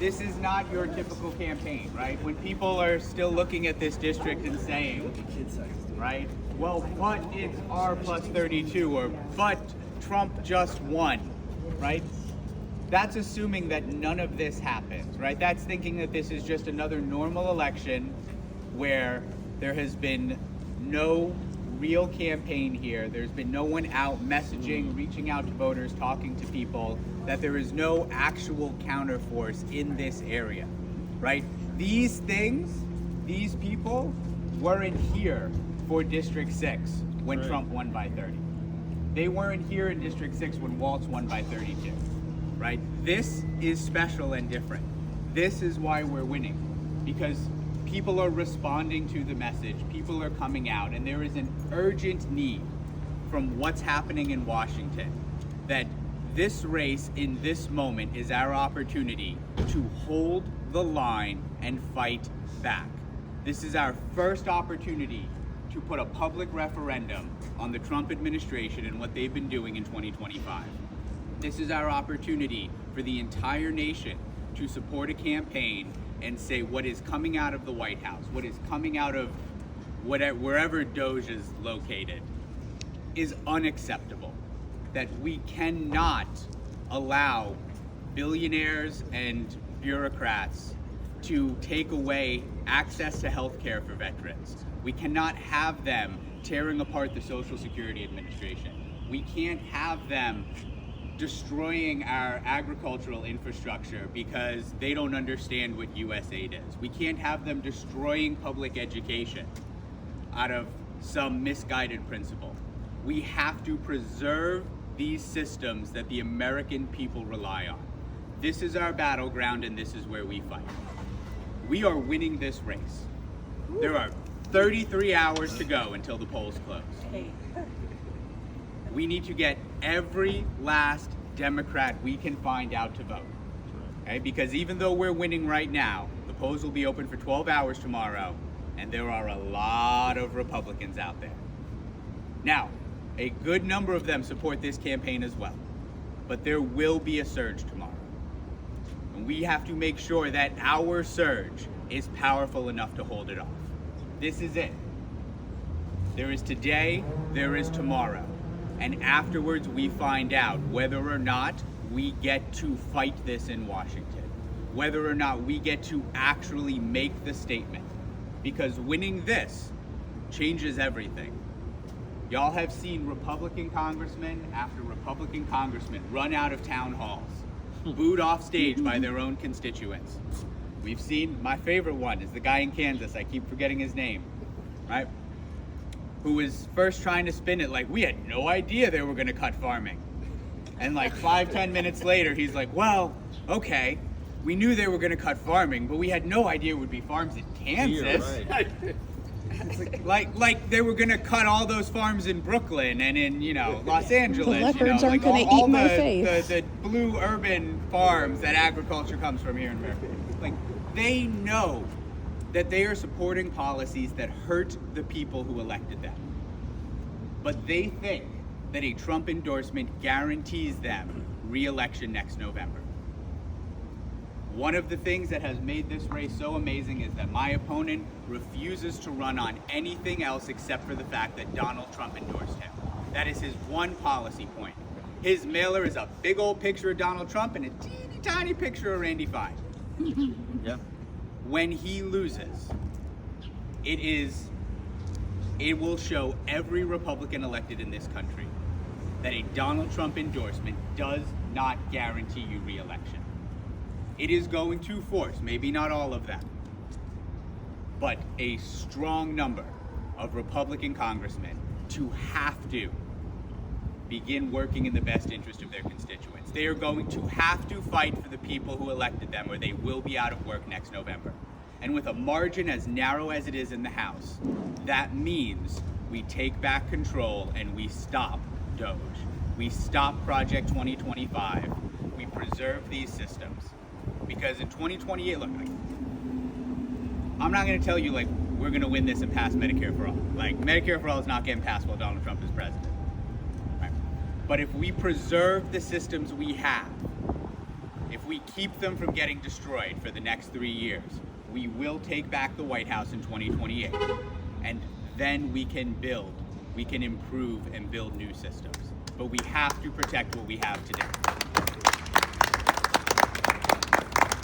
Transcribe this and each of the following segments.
this is not your typical campaign, right? When people are still looking at this district and saying, right, well, but it's R plus 32, or but Trump just won, right? That's assuming that none of this happens, right? That's thinking that this is just another normal election where there has been no real campaign here. There's been no one out messaging, reaching out to voters, talking to people, that there is no actual counterforce in this area, right? These things, these people weren't here for District 6 when Trump won by 30. They weren't here in District 6 when Waltz won by 32, right? This is special and different. This is why we're winning, because people are responding to the message, people are coming out, and there is an urgent need from what's happening in Washington that this race in this moment is our opportunity to hold the line and fight back. This is our first opportunity to put a public referendum on the Trump administration and what they've been doing in 2025. This is our opportunity for the entire nation to support a campaign and say what is coming out of the White House, what is coming out of wherever Doge is located, is unacceptable. That we cannot allow billionaires and bureaucrats to take away access to health care for veterans. We cannot have them tearing apart the Social Security Administration. We can't have them destroying our agricultural infrastructure because they don't understand what USAID is. We can't have them destroying public education out of some misguided principle. We have to preserve these systems that the American people rely on. This is our battleground, and this is where we fight. We are winning this race. There are 33 hours to go until the polls close. We need to get every last Democrat we can find out to vote. Okay? Because even though we're winning right now, the polls will be open for 12 hours tomorrow, and there are a lot of Republicans out there. Now, a good number of them support this campaign as well, but there will be a surge tomorrow. And we have to make sure that our surge is powerful enough to hold it off. This is it. There is today, there is tomorrow. And afterwards, we find out whether or not we get to fight this in Washington, whether or not we get to actually make the statement. Because winning this changes everything. Y'all have seen Republican congressmen after Republican congressmen run out of town halls, booed off stage by their own constituents. We've seen, my favorite one is the guy in Kansas, I keep forgetting his name, right? Who was first trying to spin it like we had no idea they were gonna cut farming. And like 5-10 minutes later, he's like, well, okay, we knew they were gonna cut farming, but we had no idea it would be farms in Kansas. Yeah, right. like they were gonna cut all those farms in Brooklyn and in, Los Angeles. The leopards aren't like gonna eat my face. The blue urban farms that agriculture comes from here in America. Like, they know that they are supporting policies that hurt the people who elected them. But they think that a Trump endorsement guarantees them re-election next November. One of the things that has made this race so amazing is that my opponent refuses to run on anything else except for the fact that Donald Trump endorsed him. That is his one policy point. His mailer is a big old picture of Donald Trump and a teeny tiny picture of Randy Fine. Yeah. When he loses, it will show every Republican elected in this country that a Donald Trump endorsement does not guarantee you re-election. It is going to force, maybe not all of them, but a strong number of Republican congressmen to have to begin working in the best interest of their constituents. They are going to have to fight for the people who elected them, or they will be out of work next November. And with a margin as narrow as it is in the House, that means we take back control and we stop Doge. We stop Project 2025. We preserve these systems. Because in 2028, look, I'm not going to tell you, we're going to win this and pass Medicare for all. Medicare for all is not getting passed while Donald Trump is president. Right? But if we preserve the systems we have, if if we keep them from getting destroyed for the next 3 years, we will take back the White House in 2028. And then we can build, we can improve and build new systems. But we have to protect what we have today.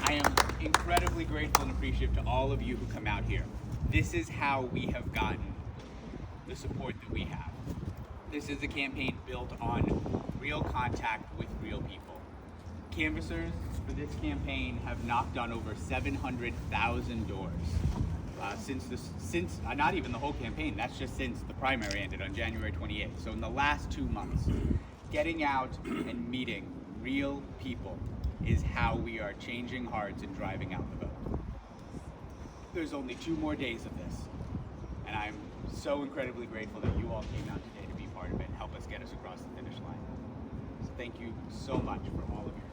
I am incredibly grateful and appreciative to all of you who come out here. This is how we have gotten the support that we have. This is a campaign built on real contact with real people. Canvassers for this campaign have knocked on over 700,000 doors since not even the whole campaign, that's just since the primary ended on January 28th. So in the last 2 months, getting out and meeting real people is how we are changing hearts and driving out the vote. There's only 2 more days of this, and I'm so incredibly grateful that you all came out today to be part of it and help us get us across the finish line. So thank you so much for all of your